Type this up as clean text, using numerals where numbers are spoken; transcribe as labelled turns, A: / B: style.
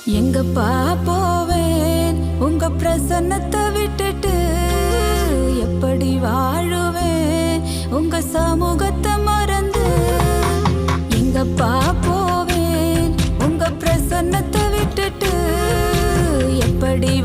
A: எங்கப்பா போவேன் உங்க பிரசன்னத்தை விட்டுட்டு, எப்படி வாழுவேன் உங்க சமூகத்தை மறந்து. எங்கப்பா போவேன் உங்க பிரசன்னத்தை விட்டுட்டு, எப்படி